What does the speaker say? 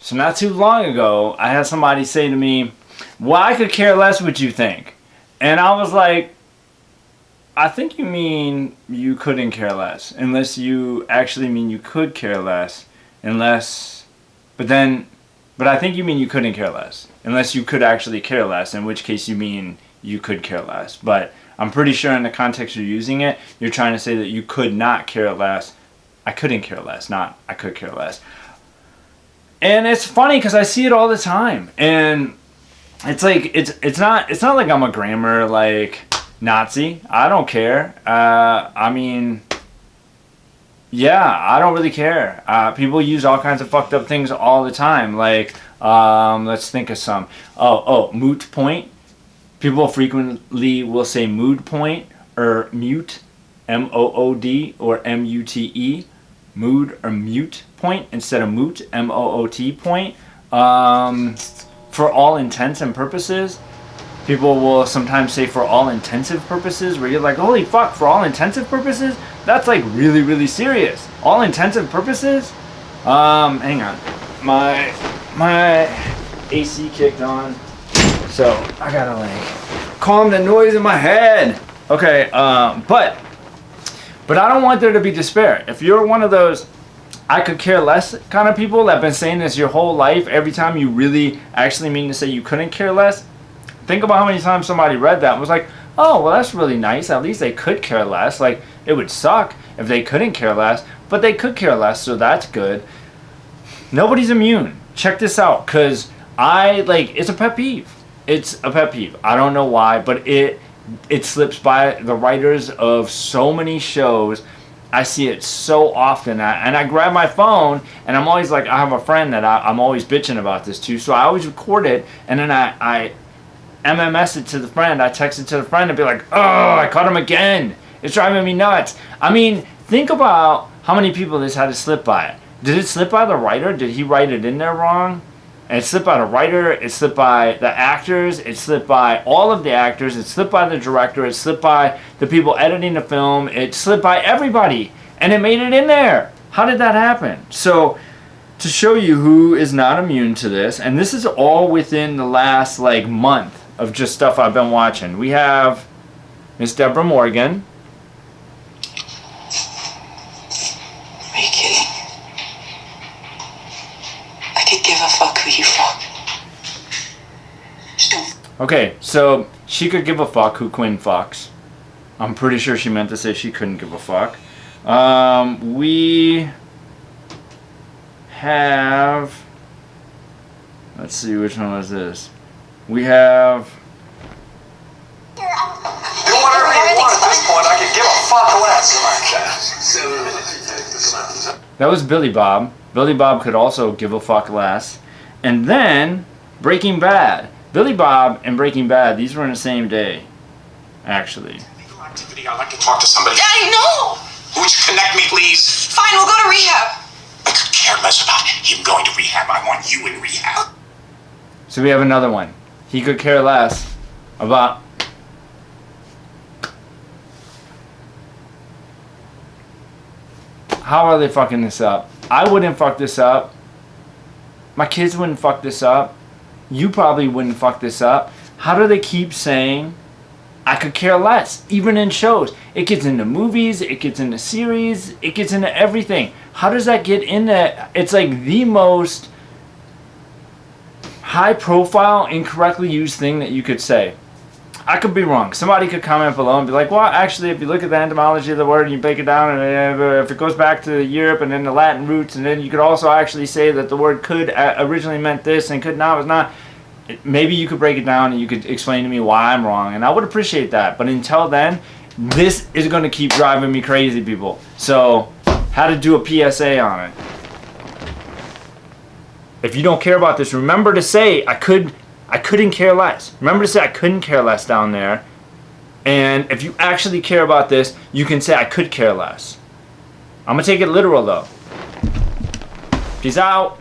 So not too long ago, I had somebody say to me, well, I could care less what you think. And I was like, I think you mean you couldn't care less. Unless you actually mean you could care less. Unless, but I think you mean you couldn't care less. Unless you could actually care less, in which case you mean you could care less. But I'm pretty sure in the context you're using it, you're trying to say that you could not care less. I couldn't care less, not I could care less. And it's funny because I see it all the time. And it's like, it's not like I'm a grammar like Nazi. I don't care. I mean, yeah, I don't really care. People use all kinds of fucked up things all the time. Like, let's think of some. Moot point. People frequently will say mood point or mute, M-O-O-D or M-U-T-E, mood or mute point instead of moot, M-O-O-T point. For all intents and purposes. People will sometimes say for all intensive purposes, where you're like, holy fuck, for all intensive purposes? That's like really, really serious. All intensive purposes? Hang on. My AC kicked on. So I gotta like calm the noise in my head. Okay, but I don't want there to be despair. If you're one of those I could care less kind of people that have been saying this your whole life, every time you really actually mean to say you couldn't care less, think about how many times somebody read that and was like, oh, well, that's really nice. At least they could care less. Like, it would suck if they couldn't care less, but they could care less, so that's good. Nobody's immune. Check this out, because it's a pet peeve. It's a pet peeve. I don't know why, but it slips by the writers of so many shows. I see it so often, and I grab my phone, and I'm always like, I have a friend that I'm always bitching about this too, so I always record it, and then I MMS it to the friend, I text it to the friend and be like, oh, I caught him again. It's driving me nuts. I mean, think about how many people this had to slip by. Did it slip by the writer? Did he write it in there wrong? And it slipped by the writer, it slipped by the actors, it slipped by all of the actors, it slipped by the director, it slipped by the people editing the film, it slipped by everybody, and it made it in there. How did that happen? So, to show you who is not immune to this, and this is all within the last month of just stuff I've been watching. We have Miss Deborah Morgan. Are you kidding? I could give a fuck who you fuck. Just don't. Okay, so she could give a fuck who Quinn fucks. I'm pretty sure she meant to say she couldn't give a fuck. We have... Let's see, which one was this? We have... Do whatever you want at this point. I could give a fuck less. That was Billy Bob. Billy Bob could also give a fuck less. And then, Breaking Bad. Billy Bob and Breaking Bad, these were in the same day, actually. Activity. I'd like to talk to somebody. Daddy, no! Would you connect me, please? Fine, we'll go to rehab. I could care less about him going to rehab. I want you in rehab. So we have another one. He could care less about... How are they fucking this up? I wouldn't fuck this up. My kids wouldn't fuck this up. You probably wouldn't fuck this up. How do they keep saying, I could care less, even in shows? It gets into movies, it gets into series, it gets into everything. How does that get in there? It's like the most high profile, incorrectly used thing that you could say. I could be wrong. Somebody could comment below and be like, well, actually, if you look at the etymology of the word and you break it down, and if it goes back to Europe and then the Latin roots, and then you could also actually say that the word could originally meant this and could not was not. Maybe you could break it down and you could explain to me why I'm wrong, and I would appreciate that. But until then, this is going to keep driving me crazy, people. So, how to do a PSA on it. If you don't care about this, remember to say, I couldn't care less. Remember to say I couldn't care less down there. And if you actually care about this, you can say I could care less. I'm going to take it literal, though. Peace out.